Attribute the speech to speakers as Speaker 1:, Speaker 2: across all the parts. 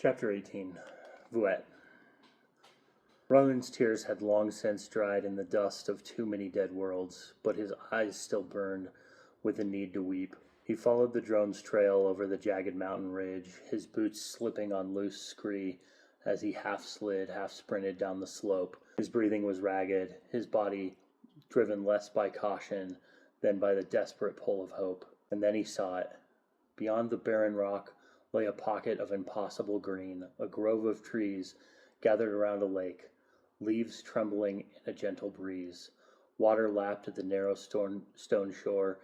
Speaker 1: Chapter 18. Vuet. Roland's tears had long since dried in the dust of too many dead worlds, but his eyes still burned with the need to weep. He followed the drone's trail over the jagged mountain ridge, his boots slipping on loose scree as he half slid, half sprinted down the slope. His breathing was ragged, his body driven less by caution than by the desperate pull of hope. And then he saw it. Beyond the barren rock lay a pocket of impossible green, a grove of trees gathered around a lake, leaves trembling in a gentle breeze. Water lapped at the narrow stone shore,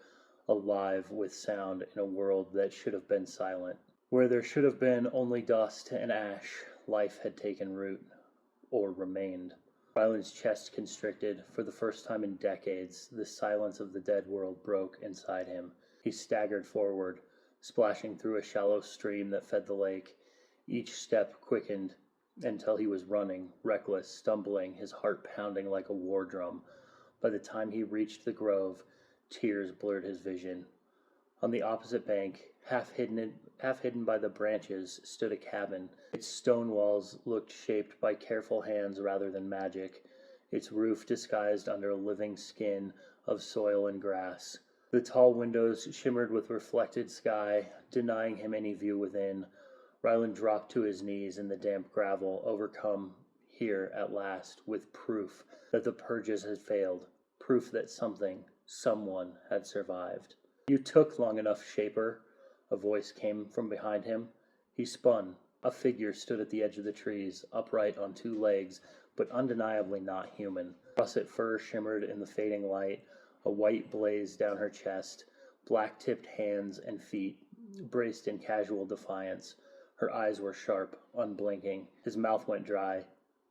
Speaker 1: alive with sound in a world that should have been silent. Where there should have been only dust and ash, life had taken root, or remained. Ryland's chest constricted. For the first time in decades, the silence of the dead world broke inside him. He staggered forward, splashing through a shallow stream that fed the lake. Each step quickened until he was running, reckless, stumbling, his heart pounding like a war drum. By the time he reached the grove, tears blurred his vision. On the opposite bank, half hidden by the branches, stood a cabin. Its stone walls looked shaped by careful hands rather than magic, its roof disguised under a living skin of soil and grass. The tall windows shimmered with reflected sky, denying him any view within. Ryland dropped to his knees in the damp gravel, overcome here at last with proof that the purges had failed, proof that someone had survived. "You took long enough, Shaper," a voice came from behind him. He spun. A figure stood at the edge of the trees, upright on two legs, but undeniably not human. Russet fur shimmered in the fading light. A white blaze down her chest, black-tipped hands and feet, braced in casual defiance. Her eyes were sharp, unblinking. His mouth went dry.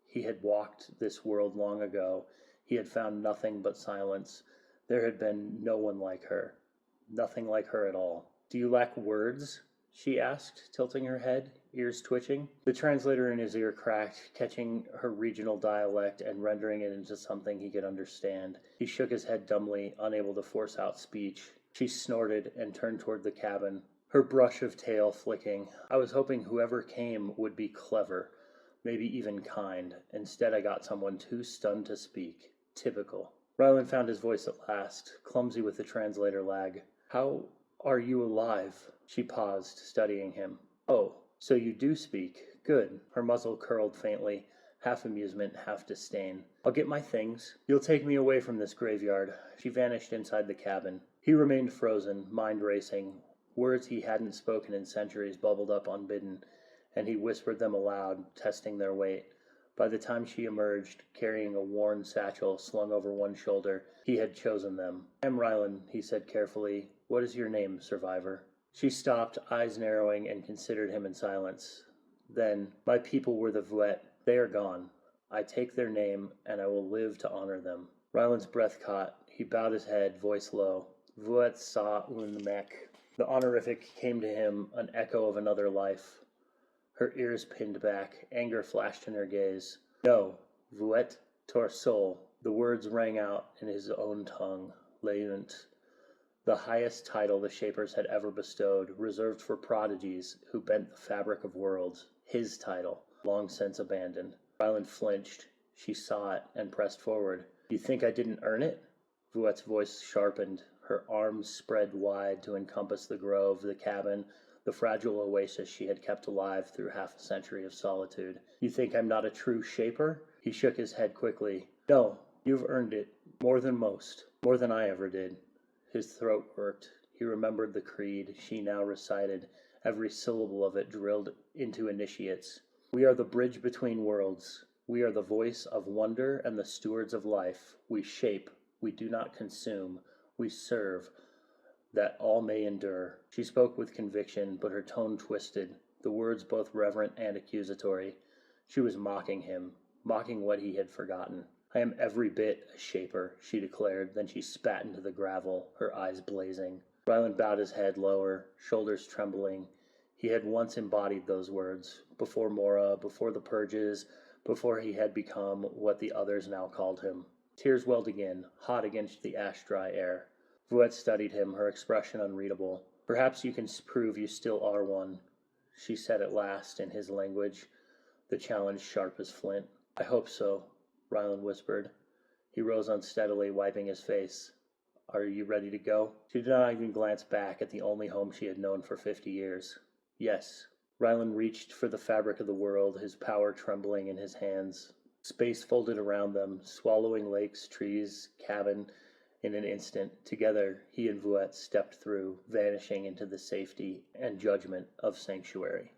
Speaker 1: He had walked this world long ago. He had found nothing but silence. There had been no one like her. Nothing like her at all. "Do you lack words?" she asked, tilting her head, ears twitching. The translator in his ear cracked, catching her regional dialect and rendering it into something he could understand. He shook his head dumbly, unable to force out speech. She snorted and turned toward the cabin, her brush of tail flicking. "I was hoping whoever came would be clever, maybe even kind. Instead, I got someone too stunned to speak. Typical." Ryland found his voice at last, clumsy with the translator lag. "How are you alive?" She paused, studying him. "Oh, so you do speak. Good." Her muzzle curled faintly, half amusement, half disdain. "I'll get my things. You'll take me away from this graveyard." She vanished inside the cabin. He remained frozen, mind racing. Words he hadn't spoken in centuries bubbled up unbidden, and he whispered them aloud, testing their weight. By the time she emerged, carrying a worn satchel slung over one shoulder, he had chosen them. "I am Ryland," he said carefully. "What is your name, survivor?" She stopped, eyes narrowing, and considered him in silence. Then, "My people were the Vuet. They are gone. I take their name, and I will live to honor them." Ryland's breath caught. He bowed his head, voice low. "Vuet sa un mek." The honorific came to him, an echo of another life. Her ears pinned back. Anger flashed in her gaze. "No, Vuet tor sol." The words rang out in his own tongue. Leunt. The highest title the Shapers had ever bestowed, reserved for prodigies who bent the fabric of worlds. His title, long since abandoned. Ryland flinched. She saw it and pressed forward. "You think I didn't earn it?" Vuet's voice sharpened. Her arms spread wide to encompass the grove, the cabin, the fragile oasis she had kept alive through half a century of solitude. "You think I'm not a true Shaper?" He shook his head quickly. "No, you've earned it. More than most. More than I ever did." His throat worked. He remembered the creed she now recited, every syllable of it drilled into initiates. "We are the bridge between worlds. We are the voice of wonder and the stewards of life. We shape. We do not consume. We serve, that all may endure." She spoke with conviction, but her tone twisted, the words both reverent and accusatory. She was mocking him, mocking what he had forgotten. "I am every bit a Shaper," she declared, then she spat into the gravel, her eyes blazing. Ryland bowed his head lower, shoulders trembling. He had once embodied those words, before Mora, before the purges, before he had become what the others now called him. Tears welled again, hot against the ash-dry air. Vuet studied him, her expression unreadable. "Perhaps you can prove you still are one." she said at last in his language, the challenge sharp as flint. I hope so, Rylan whispered. He rose unsteadily, wiping his face. Are you ready to go? She did not even glance back at the only home she had known for 50 years. Yes. Rylan reached for the fabric of the world, his power trembling in his hands. Space folded around them, swallowing lakes, trees, cabin. In an instant, together, he and Vuet stepped through, vanishing into the safety and judgment of Sanctuary.